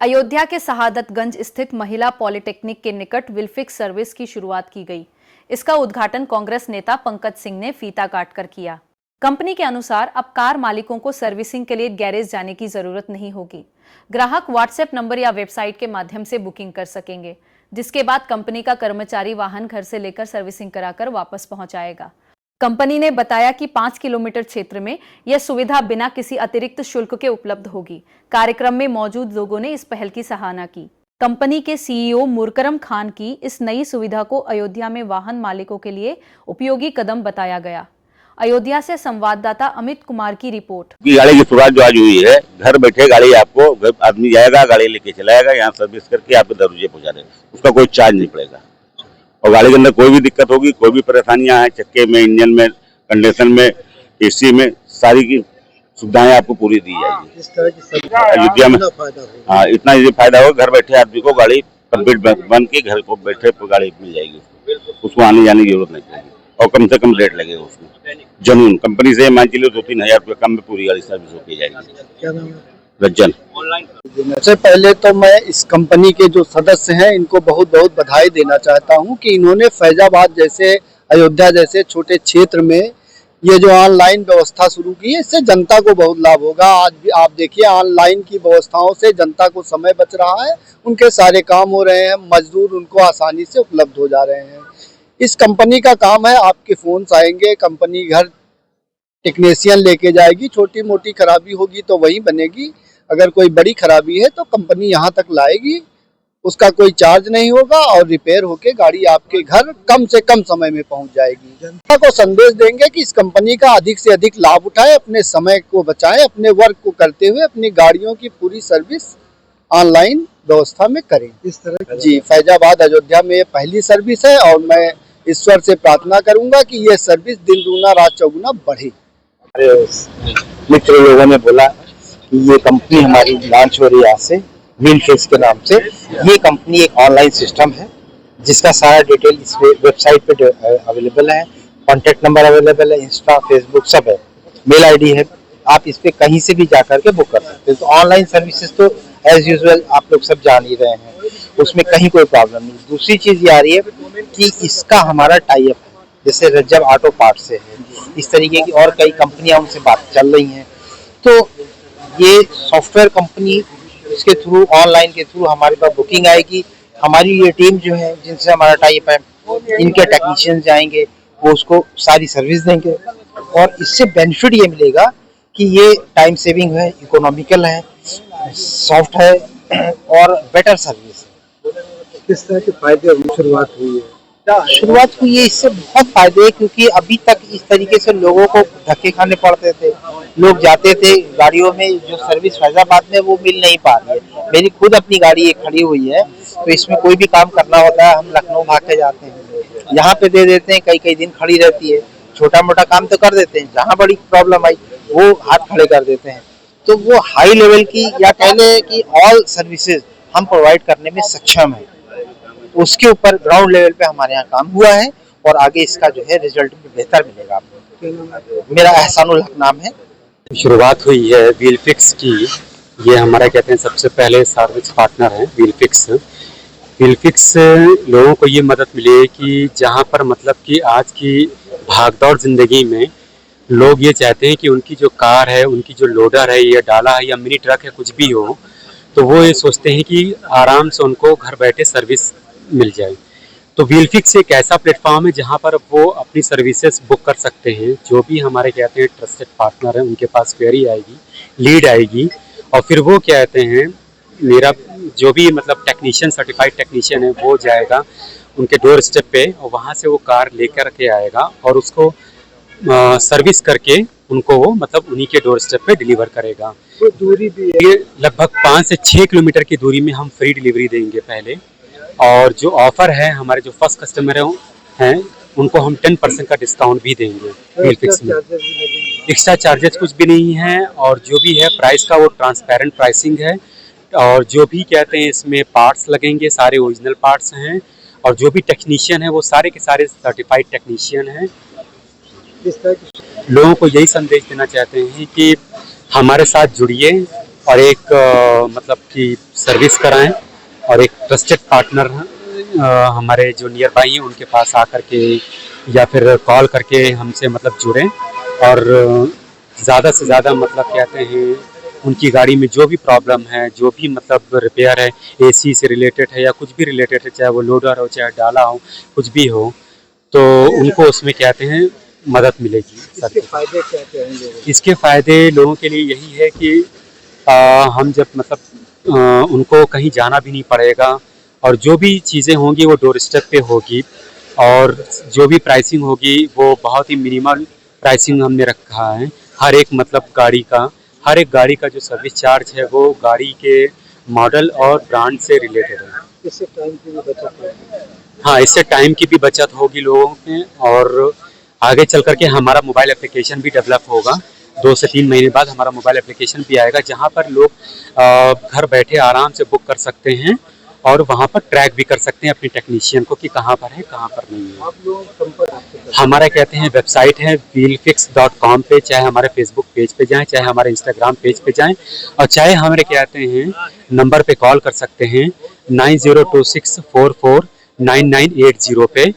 अयोध्या के शहादतगंज स्थित महिला पॉलिटेक्निक के निकट विलफिक्स सर्विस की शुरुआत की गई। इसका उद्घाटन कांग्रेस नेता पंकज सिंह ने फीता काटकर किया। कंपनी के अनुसार अब कार मालिकों को सर्विसिंग के लिए गैरेज जाने की जरूरत नहीं होगी। ग्राहक व्हाट्सएप नंबर या वेबसाइट के माध्यम से बुकिंग कर सकेंगे, जिसके बाद कंपनी का कर्मचारी वाहन घर से लेकर सर्विसिंग कराकर वापस पहुंचाएगा। कंपनी ने बताया कि 5 किलोमीटर क्षेत्र में यह सुविधा बिना किसी अतिरिक्त शुल्क के उपलब्ध होगी। कार्यक्रम में मौजूद लोगों ने इस पहल की सराहना की। कंपनी के सीईओ मुरकरम खान की इस नई सुविधा को अयोध्या में वाहन मालिकों के लिए उपयोगी कदम बताया गया। अयोध्या से संवाददाता अमित कुमार की रिपोर्ट। गाड़ी की शुरुआत जो आज हुई है, घर बैठे गाड़ी आपको आदमी जाएगा, गाड़ी लेके चलाएगा, यहाँ सर्विस करके आपके दरवाजे पहुंचा देगा। उसका कोई चार्ज नहीं पड़ेगा। और गाड़ी के अंदर कोई भी दिक्कत होगी, कोई भी परेशानियां हैं, चक्के में, इंजन में, कंडीशन में, एसी में, सारी की सुविधाएं आपको पूरी दी जाएगी। इस तरह की अयोध्या में हाँ, इतना ये फायदा होगा, घर बैठे आदमी को गाड़ी कंप्लीट बन के घर को बैठे गाड़ी मिल जाएगी। उसको आने जाने की जरूरत नहीं पड़ेगी और कम से कम रेट लगेगा उसमें। जमीन कंपनी से मान चलिए 2-3 हजार रुपये कम में पूरी गाड़ी सर्विस होती जाएगी। क्या नाम है? रज्जन। सबसे पहले तो मैं इस कंपनी के जो सदस्य हैं इनको बहुत बहुत बधाई देना चाहता हूं कि इन्होंने फैजाबाद जैसे, अयोध्या जैसे छोटे क्षेत्र में ये जो ऑनलाइन व्यवस्था शुरू की है, इससे जनता को बहुत लाभ होगा। आज भी आप देखिए, ऑनलाइन की व्यवस्थाओं से जनता को समय बच रहा है, उनके सारे काम हो रहे हैं, मजदूर उनको आसानी से उपलब्ध हो जा रहे हैं। इस कंपनी का काम है, आपके फोन्स आएंगे, कंपनी घर टेक्नीशियन लेके जाएगी, छोटी मोटी खराबी होगी तो वही बनेगी, अगर कोई बड़ी खराबी है तो कंपनी यहाँ तक लाएगी, उसका कोई चार्ज नहीं होगा और रिपेयर होके गाड़ी आपके घर कम से कम समय में पहुँच जाएगी। जनता को संदेश देंगे कि इस कंपनी का अधिक से अधिक लाभ उठाएं, अपने समय को बचाएं, अपने वर्क को करते हुए अपनी गाड़ियों की पूरी सर्विस ऑनलाइन व्यवस्था में करें। इस तरह जी, फैजाबाद अयोध्या में ये पहली सर्विस है और मैं ईश्वर से प्रार्थना करूंगा कि ये सर्विस दिन दूना रात चौगुना बढ़े। मित्र लोगों ने बोला कि ये कंपनी हमारी लॉन्च हो रही है आज से, विलफिक्स के नाम से। ये कंपनी एक ऑनलाइन सिस्टम है जिसका सारा डिटेल इस वेबसाइट पे अवेलेबल है। कॉन्टेक्ट नंबर अवेलेबल है, इंस्टा, फेसबुक सब है, मेल आईडी है। आप इस पे कहीं से भी जा करके बुक कर सकते हैं। तो ऑनलाइन सर्विसेज तो एज यूजुअल आप लोग सब जान ही रहे हैं, उसमें कहीं कोई प्रॉब्लम नहीं। दूसरी चीज ये आ रही है कि इसका हमारा टाई अप है, जैसे रज्जब ऑटो पार्ट से है, इस तरीके की और कई कंपनियां उनसे बात चल रही हैं। तो ये सॉफ्टवेयर कंपनी, इसके थ्रू, ऑनलाइन के थ्रू हमारे पास बुकिंग आएगी। हमारी ये टीम जो है जिनसे हमारा टाई अप है, इनके टेक्नीशियन जाएंगे, वो उसको सारी सर्विस देंगे और इससे बेनिफिट ये मिलेगा कि ये टाइम सेविंग है, इकोनॉमिकल है, सॉफ्ट है और बेटर सर्विस है। किस तरह के फायदे शुरुआत हुई है? शुरुआत हुई है, इससे बहुत फायदे हैं क्योंकि अभी तक इस तरीके से लोगों को धक्के खाने पड़ते थे। लोग जाते थे गाड़ियों में, जो सर्विस फैजाबाद में वो मिल नहीं पा रही है। मेरी खुद अपनी गाड़ी एक खड़ी हुई है, तो इसमें कोई भी काम करना होता है, हम लखनऊ भाग के जाते हैं, यहाँ पे दे देते हैं, कई दिन खड़ी रहती है। छोटा मोटा काम तो कर देते हैं, जहाँ बड़ी प्रॉब्लम आई वो हाथ खड़े कर देते हैं। तो वो हाई लेवल की, या कह लें कि ऑल सर्विसेज हम प्रोवाइड करने में सक्षम है। उसके ऊपर ग्राउंड लेवल पे हमारे यहाँ काम हुआ है और आगे इसका जो है रिजल्ट भी बेहतर मिलेगा आपको। मेरा एहसानुल हक नाम है। शुरुआत हुई है विलफिक्स की। ये हमारा कहते हैं सबसे पहले सर्विस पार्टनर है विलफिक्स। विलफिक्स लोगों को ये मदद मिले कि जहाँ पर मतलब कि आज की भागदौड़ जिंदगी में लोग ये चाहते हैं कि उनकी जो कार है, उनकी जो लोडर है या डाला है या मिनी ट्रक है, कुछ भी हो, तो वो ये सोचते हैं कि आराम से उनको घर बैठे सर्विस मिल जाए। तो विलफिक्स एक ऐसा प्लेटफॉर्म है जहाँ पर वो अपनी सर्विसेज बुक कर सकते हैं। जो भी हमारे कहते हैं ट्रस्टेड पार्टनर है, उनके पास क्वेरी आएगी, लीड आएगी और फिर वो कहते हैं, मेरा जो भी मतलब टेक्नीशियन, सर्टिफाइड टेक्नीशियन है, वो जाएगा उनके डोर स्टेप पे और वहाँ से वो कार लेकर के आएगा और उसको सर्विस करके उनको वो मतलब उन्हीं के डोर स्टेप पे डिलीवर करेगा। तो दूरी भी है? ये लगभग 5 से 6 किलोमीटर की दूरी में हम फ्री डिलीवरी देंगे पहले। और जो ऑफर है, हमारे जो फर्स्ट कस्टमर हैं उनको हम 10% का डिस्काउंट भी देंगे विलफिक्स में। एक्स्ट्रा चार्जेस कुछ भी नहीं है और जो भी है प्राइस का वो ट्रांसपेरेंट प्राइसिंग है। और जो भी कहते हैं इसमें पार्ट्स लगेंगे, सारे ओरिजिनल पार्ट्स हैं और जो भी टेक्नीशियन है वो सारे के सारे सर्टिफाइड टेक्नीशियन हैं। लोगों को यही संदेश देना चाहते हैं कि हमारे साथ जुड़िए और एक मतलब कि सर्विस कराएं, और एक ट्रस्टेड पार्टनर हमारे जो नियर बाई हैं उनके पास आकर के या फिर कॉल करके हमसे मतलब जुड़ें, और ज़्यादा से ज़्यादा मतलब कहते हैं उनकी गाड़ी में जो भी प्रॉब्लम है, जो भी मतलब रिपेयर है, एसी से रिलेटेड है या कुछ भी रिलेटेड है, चाहे वो लोडर हो चाहे डाला हो, कुछ भी हो, तो उनको उसमें कहते हैं मदद मिलेगी। इसके फायदे क्या क्या हैं लोगों को? इसके फ़ायदे लोगों के लिए यही है कि हम जब मतलब उनको कहीं जाना भी नहीं पड़ेगा, और जो भी चीज़ें होंगी वो डोर स्टेप पे होगी, और जो भी प्राइसिंग होगी वो बहुत ही मिनिमल प्राइसिंग हमने रखा है। हर एक मतलब हर एक गाड़ी का जो सर्विस चार्ज है वो गाड़ी के मॉडल और ब्रांड से रिलेटेड है। इससे टाइम की भी बचत होगी। हाँ, इससे टाइम की भी बचत होगी लोगों में, और आगे चल करके हमारा मोबाइल एप्लीकेशन भी डेवलप होगा। 2 से 3 महीने बाद हमारा मोबाइल एप्लीकेशन भी आएगा, जहाँ पर लोग घर बैठे आराम से बुक कर सकते हैं, और वहाँ पर ट्रैक भी कर सकते हैं अपने टेक्नीशियन को कि कहाँ पर है, कहाँ पर नहीं है। आप लोग संपर्क आपसे करें। हमारा कहते हैं वेबसाइट है wheelfix.com पे, चाहे हमारे फेसबुक पेज पे जाएं, चाहे हमारे इंस्टाग्राम पेज पे जाएं, और चाहे हमारे कहते हैं नंबर पे कॉल कर सकते हैं 9026449980 पे,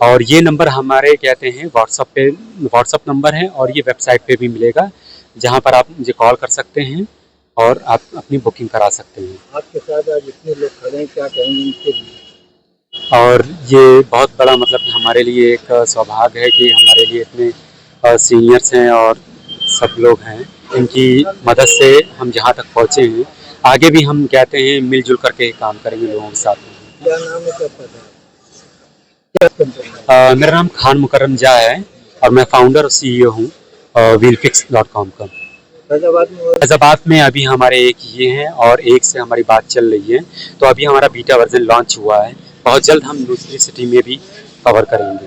और ये नंबर हमारे कहते हैं व्हाट्सअप नंबर है, और ये वेबसाइट पे भी मिलेगा, जहाँ पर आप मुझे कॉल कर सकते हैं और आप अपनी बुकिंग करा सकते हैं। आपके साथ आज इतने लोग खड़े हैं, क्या कहेंगे इनके लिए? और ये बहुत बड़ा मतलब हमारे लिए एक सौभाग्य है कि हमारे लिए इतने सीनियर्स हैं और सब लोग हैं, इनकी मदद से हम जहाँ तक पहुँचे हैं, आगे भी हम कहते हैं मिलजुल करके ही काम करेंगे लोगों के साथ में। क्या नाम है, क्या पता है, क्या कंपनी है? मेरा नाम खान मुकर्रम जा है, और मैं फाउंडर और CEO हूँ wheelfix.com का। फैजाबाद में अभी हमारे एक ये हैं, और एक से हमारी बात चल रही है, तो अभी हमारा बीटा वर्जन लॉन्च हुआ है, बहुत जल्द हम दूसरी सिटी में भी कवर करेंगे।